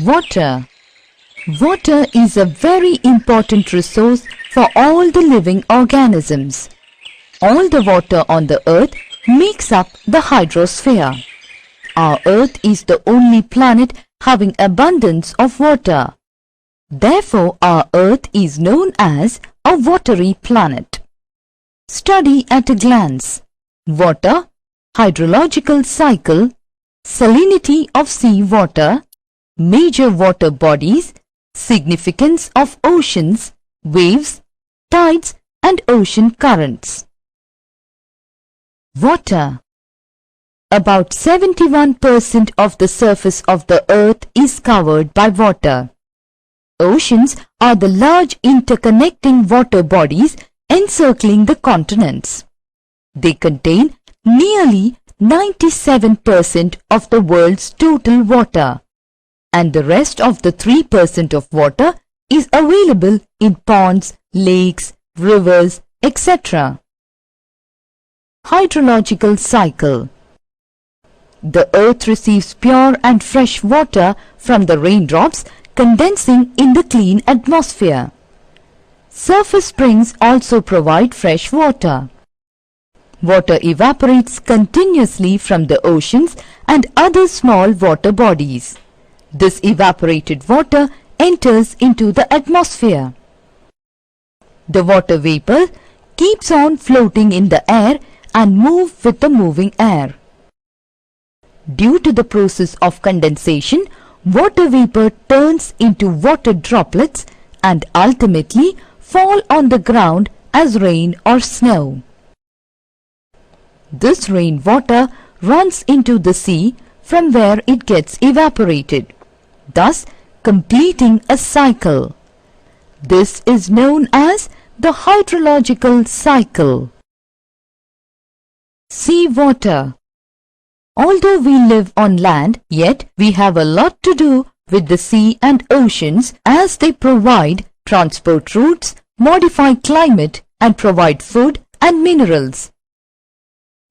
Water. Water is a very important resource for all the living organisms. All the water on the earth makes up the hydrosphere. Our earth is the only planet having abundance of water. Therefore, our earth is known as a watery planet. Study at a glance. Water, hydrological cycle, salinity of sea water, major water bodies, significance of oceans, waves, tides and ocean currents. Water. About 71% of the surface of the earth is covered by water. Oceans are the large interconnecting water bodies encircling the continents. They contain nearly 97% of the world's total water, and the rest of the 3% of water is available in ponds, lakes, rivers, etc. Hydrological cycle. The earth receives pure and fresh water from the raindrops condensing in the clean atmosphere. Surface springs also provide fresh water. Water evaporates continuously from the oceans and other small water bodies. This evaporated water enters into the atmosphere. The water vapor keeps on floating in the air and moves with the moving air. Due to the process of condensation, water vapor turns into water droplets and ultimately fall on the ground as rain or snow. This rainwater runs into the sea from where it gets evaporated, thus completing a cycle. This is known as the hydrological cycle. Sea water. Although we live on land, yet we have a lot to do with the sea and oceans as they provide transport routes, modify climate and provide food and minerals.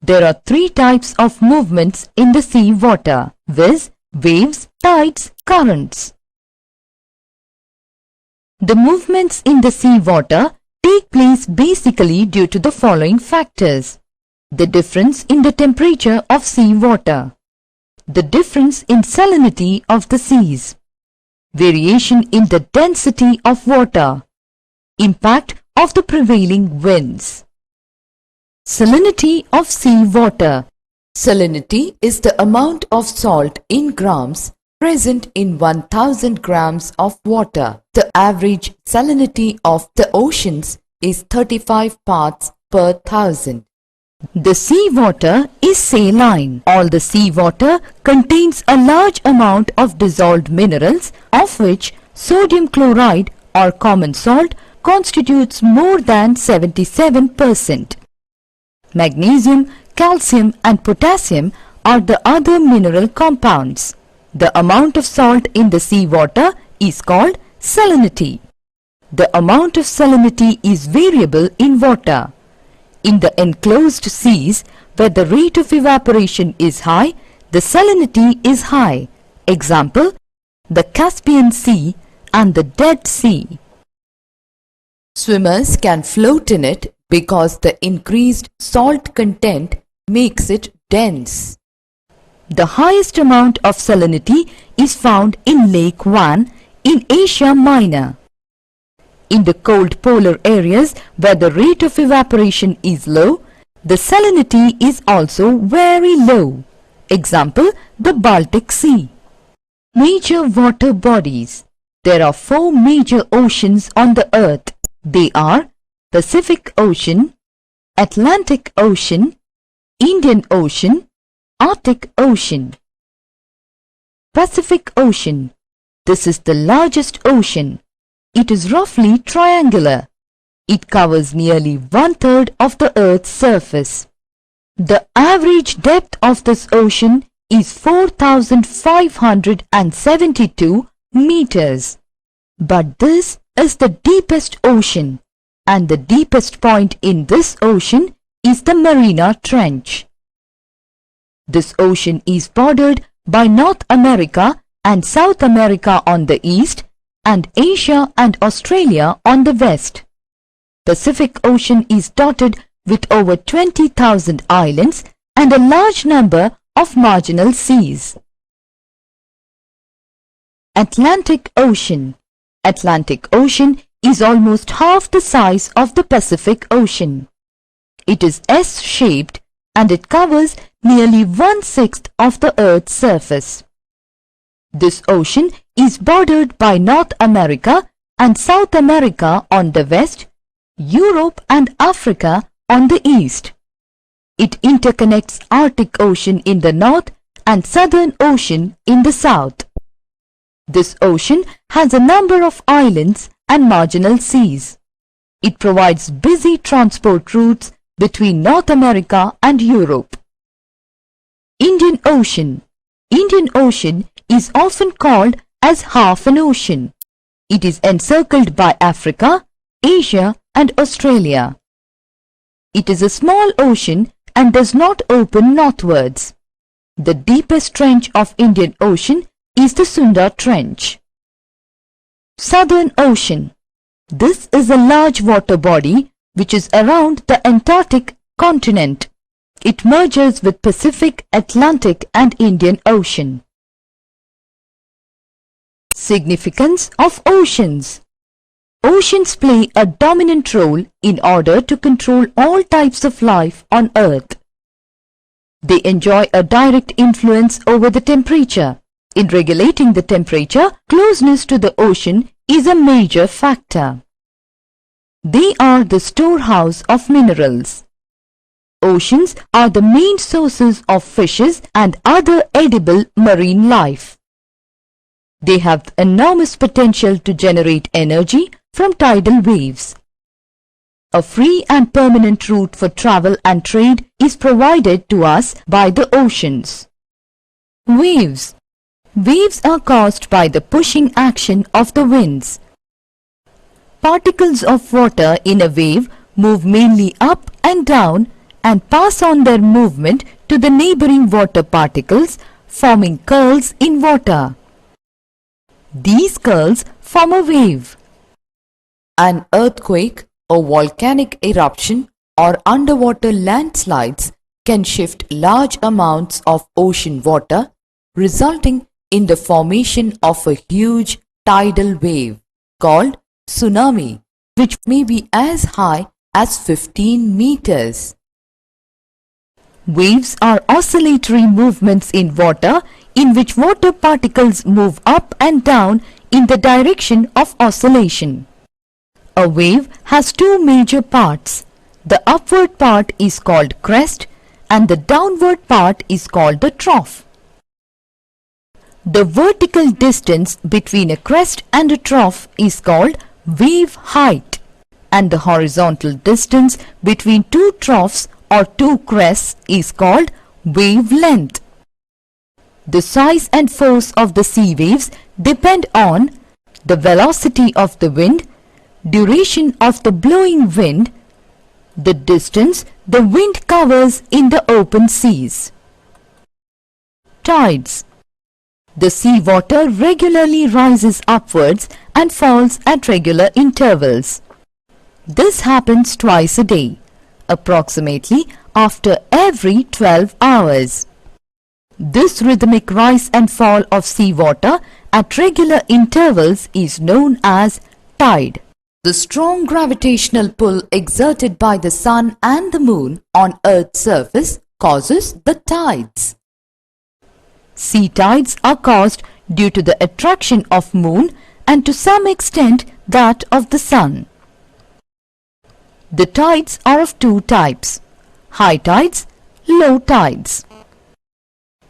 There are 3 types of movements in the sea water, viz. Waves, tides, currents. The movements in the sea water take place basically due to the following factors: the difference in the temperature of sea water, the difference in salinity of the seas, variation in the density of water, impact of the prevailing winds. Salinity of sea water. Salinity is the amount of salt in grams present in 1000 grams of water. The average salinity of the oceans is 35 parts per thousand. The sea water is saline. All the sea water contains a large amount of dissolved minerals, of which sodium chloride or common salt constitutes more than 77%. Magnesium, calcium and potassium are the other mineral compounds. The amount of salt in the sea water is called salinity. The amount of salinity is variable in water. In the enclosed seas, where the rate of evaporation is high, the salinity is high. Example, the Caspian Sea and the Dead Sea. Swimmers can float in it because the increased salt content makes it dense. The highest amount of salinity is found in Lake Van in Asia Minor. In the cold polar areas where the rate of evaporation is low, the salinity is also very low. Example, the Baltic Sea. Major water bodies. There are 4 major oceans on the earth. They are Pacific Ocean, Atlantic Ocean, Indian Ocean, Arctic Ocean. Pacific Ocean. This is the largest ocean. It is roughly triangular. It covers nearly 1/3 of the Earth's surface. The average depth of this ocean is 4,572 meters. But this is the deepest ocean, and the deepest point in this ocean is the Mariana Trench. This ocean is bordered by North America and South America on the east, and Asia and Australia on the west. Pacific Ocean is dotted with over 20,000 islands and a large number of marginal seas. Atlantic Ocean. Atlantic Ocean is almost half the size of the Pacific Ocean. It is S-shaped and it covers nearly 1/6 of the Earth's surface. This ocean is bordered by North America and South America on the west, Europe and Africa on the east. It interconnects Arctic Ocean in the north and Southern Ocean in the south. This ocean has a number of islands and marginal seas. It provides busy transport routes between North America and Europe. Indian Ocean. Indian Ocean is often called as half an ocean. It is encircled by Africa, Asia and Australia. It is a small ocean and does not open northwards. The deepest trench of Indian Ocean is the Sunda Trench. Southern Ocean. This is a large water body which is around the Antarctic continent. It merges with Pacific, Atlantic and Indian Ocean. Significance of oceans. Oceans play a dominant role in order to control all types of life on Earth. They enjoy a direct influence over the temperature. In regulating the temperature, closeness to the ocean is a major factor. They are the storehouse of minerals. Oceans are the main sources of fishes and other edible marine life. They have enormous potential to generate energy from tidal waves. A free and permanent route for travel and trade is provided to us by the oceans. Waves. Waves are caused by the pushing action of the winds. Particles of water in a wave move mainly up and down and pass on their movement to the neighboring water particles, forming curls in water. These curls form a wave. An earthquake, a volcanic eruption, or underwater landslides can shift large amounts of ocean water, resulting in the formation of a huge tidal wave called tsunami, which may be as high as 15 meters. Waves are oscillatory movements in water in which water particles move up and down in the direction of oscillation. A wave has two major parts. The upward part is called crest and the downward part is called the trough. The vertical distance between a crest and a trough is called wave height, and the horizontal distance between two troughs or two crests is called wavelength. The size and force of the sea waves depend on the velocity of the wind, duration of the blowing wind, the distance the wind covers in the open seas. Tides. The seawater regularly rises upwards and falls at regular intervals. This happens twice a day, approximately after every 12 hours. This rhythmic rise and fall of seawater at regular intervals is known as tide. The strong gravitational pull exerted by the sun and the moon on Earth's surface causes the tides. Sea tides are caused due to the attraction of moon and to some extent that of the sun. The tides are of two types: high tides, low tides.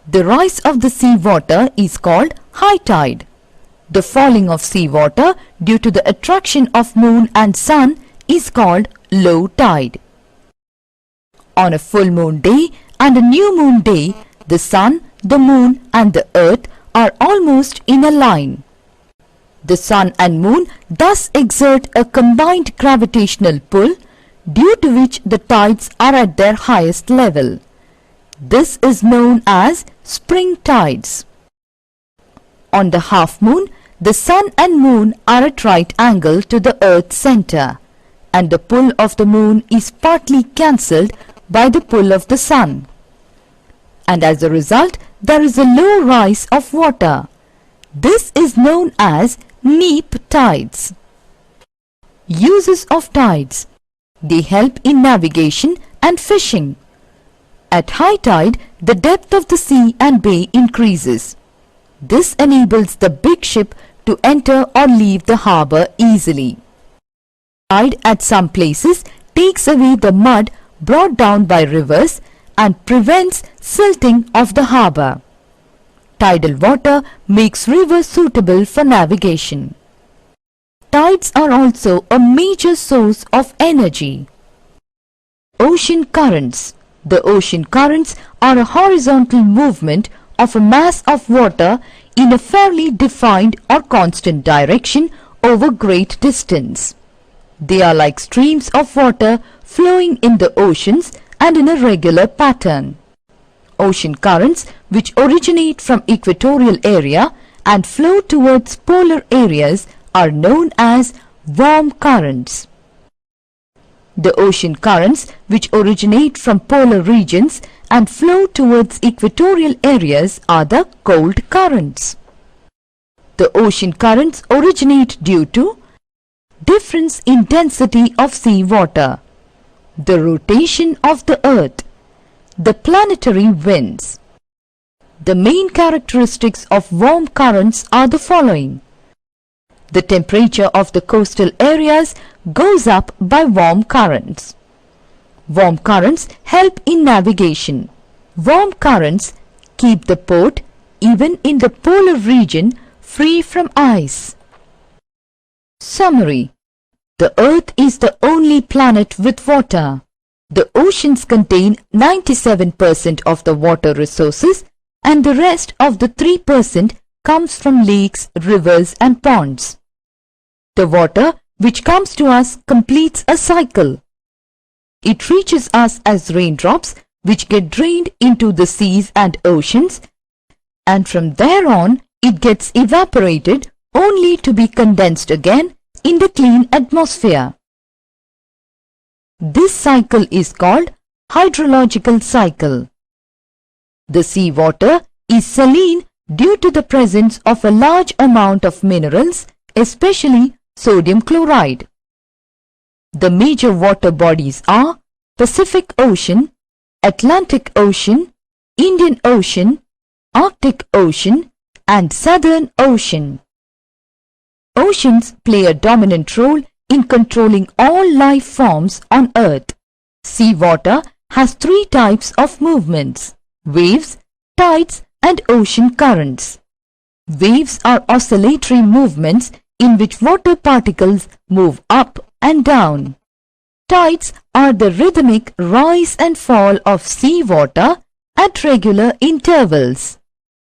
The rise of the sea water is called high tide. The falling of sea water due to the attraction of moon and sun is called low tide. On a full moon day and a new moon day, the sun, the moon and the earth are almost in a line. The sun and moon thus exert a combined gravitational pull, due to which the tides are at their highest level. This is known as spring tides. On the half moon, the sun and moon are at right angle to the earth's center, and the pull of the moon is partly cancelled by the pull of the sun. And as a result, there is a low rise of water. This is known as neap tides. Uses of tides. They help in navigation and fishing. At high tide, the depth of the sea and bay increases. This enables the big ship to enter or leave the harbour easily. Tide at some places takes away the mud brought down by rivers and prevents silting of the harbour. Tidal water makes rivers suitable for navigation. Tides are also a major source of energy. Ocean currents. The ocean currents are a horizontal movement of a mass of water in a fairly defined or constant direction over great distance. They are like streams of water flowing in the oceans and in a regular pattern. Ocean currents which originate from equatorial area and flow towards polar areas are known as warm currents. The ocean currents which originate from polar regions and flow towards equatorial areas are the cold currents. The ocean currents originate due to difference in density of sea water, the rotation of the earth, the planetary winds. The main characteristics of warm currents are the following. The temperature of the coastal areas goes up by warm currents. Warm currents help in navigation. Warm currents keep the port, even in the polar region, free from ice. Summary. The Earth is the only planet with water. The oceans contain 97% of the water resources and the rest of the 3% comes from lakes, rivers and ponds. The water which comes to us completes a cycle. It reaches us as raindrops which get drained into the seas and oceans, and from there on it gets evaporated only to be condensed again in the clean atmosphere. This cycle is called hydrological cycle. The sea water is saline due to the presence of a large amount of minerals, especially sodium chloride. The major water bodies are Pacific Ocean, Atlantic Ocean, Indian Ocean, Arctic Ocean and Southern Ocean. Oceans play a dominant role in controlling all life forms on Earth. Seawater has 3 types of movements: waves, tides and ocean currents. Waves are oscillatory movements in which water particles move up and down. Tides are the rhythmic rise and fall of sea water at regular intervals.